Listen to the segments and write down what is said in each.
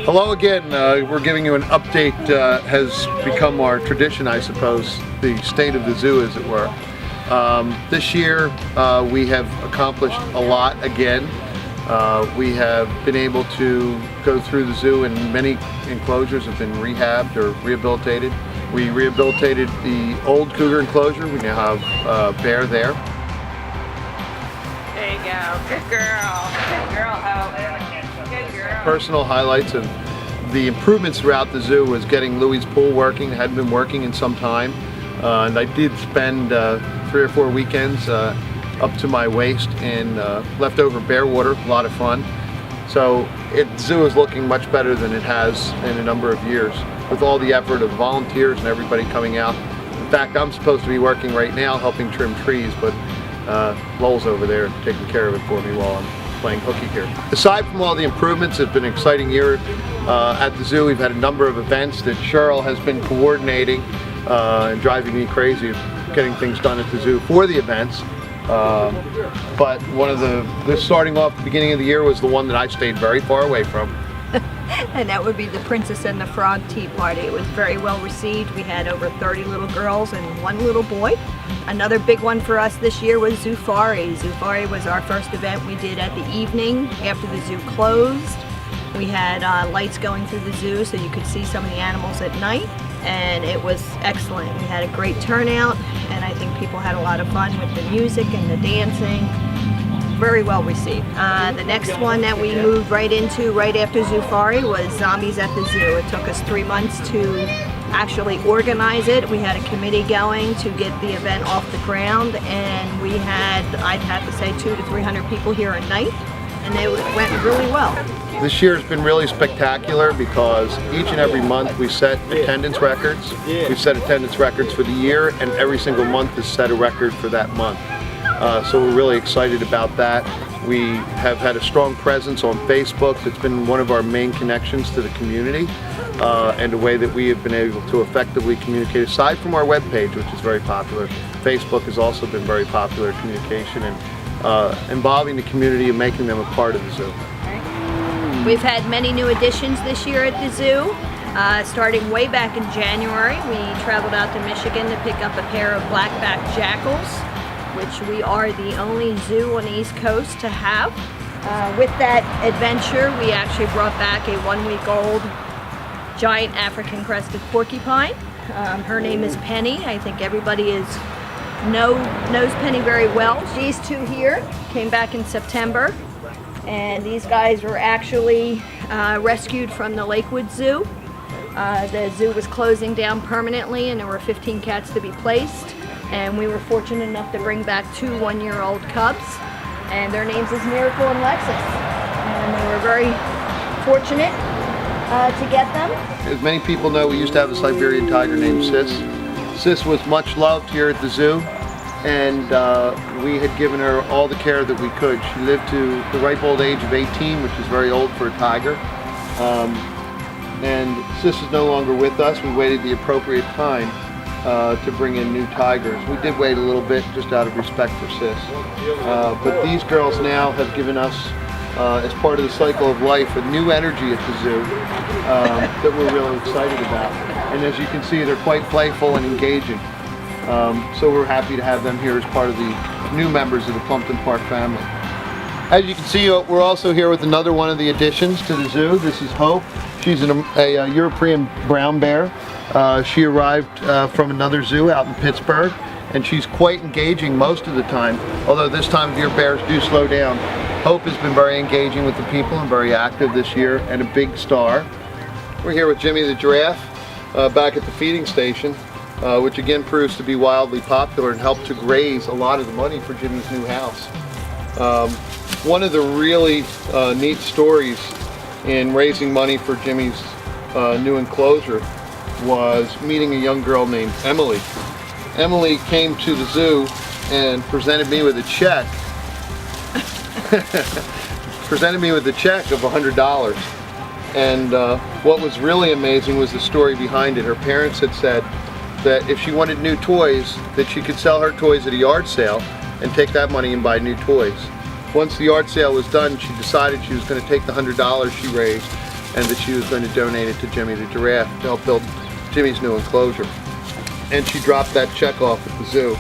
Hello again. We're giving you an update. Has become our tradition, I suppose, the state of the zoo, as it were. This year we have accomplished a lot again. We have been able to go through the zoo, and many enclosures have been rehabbed or rehabilitated. We rehabilitated the old cougar enclosure. We now have bear there. There you go. Good girl. Good girl, Hope. Good girl. Personal highlights of the improvements throughout the zoo was getting Louie's pool working. It hadn't been working in some time. And I did spend 3 or 4 weekends up to my waist in leftover bear water. A lot of fun. So the zoo is looking much better than it has in a number of years, with all the effort of volunteers and everybody coming out. In fact, I'm supposed to be working right now helping trim trees, but Lowell's over there taking care of it for me while I'm playing hooky here. Aside from all the improvements, it's been an exciting year at the zoo. We've had a number of events that Cheryl has been coordinating and driving me crazy getting things done at the zoo for the events. But one of the starting off the beginning of the year was the one that I stayed very far away from. And that would be the Princess and the Frog Tea Party. It was very well received. We had over 30 little girls and 1 little boy. Another big one for us this year was Zoofari. Zoofari was our first event we did at the evening after the zoo closed. We had lights going through the zoo so you could see some of the animals at night, and it was excellent. We had a great turnout, and I think people had a lot of fun with the music and the dancing. Very well received. The next one that we moved right into right after Zoofari was Zombies at the Zoo. It took us 3 months to actually organize it. We had a committee going to get the event off the ground, and we had, I'd have to say, 200 to 300 people here a night, and it went really well. This year has been really spectacular because each and every month we set attendance records. We've set attendance records for the year, and every single month is set a record for that month. So we're really excited about that. We have had a strong presence on Facebook. It's been one of our main connections to the community and a way that we have been able to effectively communicate. Aside from our webpage, which is very popular, Facebook has also been very popular communication and involving the community and making them a part of the zoo. We've had many new additions this year at the zoo. Starting way back in January, we traveled out to Michigan to pick up a pair of black-backed jackals, which we are the only zoo on the East Coast to have. With that adventure, we actually brought back a 1-week-old giant African crested porcupine. Her name is Penny. I think everybody knows Penny very well. These two here came back in September, and these guys were actually rescued from the Lakewood Zoo. The zoo was closing down permanently, and there were 15 cats to be placed. And we were fortunate enough to bring back 2 1-year-old cubs, and their names is Miracle and Lexus. And we were very fortunate to get them. As many people know, we used to have a Siberian tiger named Sis. Sis was much loved here at the zoo, and we had given her all the care that we could. She lived to the ripe old age of 18, which is very old for a tiger. And Sis is no longer with us. We waited the appropriate time to bring in new tigers. We did wait a little bit just out of respect for Sis. But these girls now have given us, as part of the cycle of life, a new energy at the zoo that we're really excited about. And as you can see, they're quite playful and engaging. So we're happy to have them here as part of the new members of the Plumpton Park family. As you can see, we're also here with another one of the additions to the zoo. This is Hope. She's a European brown bear. She arrived from another zoo out in Pittsburgh, and she's quite engaging most of the time, although this time of year bears do slow down. Hope has been very engaging with the people and very active this year, and a big star. We're here with Jimmie the Giraffe back at the feeding station, which again proves to be wildly popular and helped to raise a lot of the money for Jimmie's new house. One of the really neat stories in raising money for Jimmie's new enclosure was meeting a young girl named Emily. Emily came to the zoo and presented me with a check. Presented me with a check of $100. And what was really amazing was the story behind it. Her parents had said that if she wanted new toys, that she could sell her toys at a yard sale and take that money and buy new toys. Once the yard sale was done, she decided she was going to take the $100 she raised and that she was going to donate it to Jimmie the Giraffe to help build Jimmie's new enclosure. And she dropped that check off at the zoo.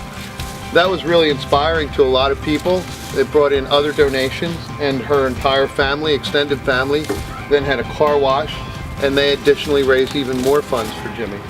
That was really inspiring to a lot of people. It brought in other donations, and her entire family, extended family, then had a car wash, and they additionally raised even more funds for Jimmie.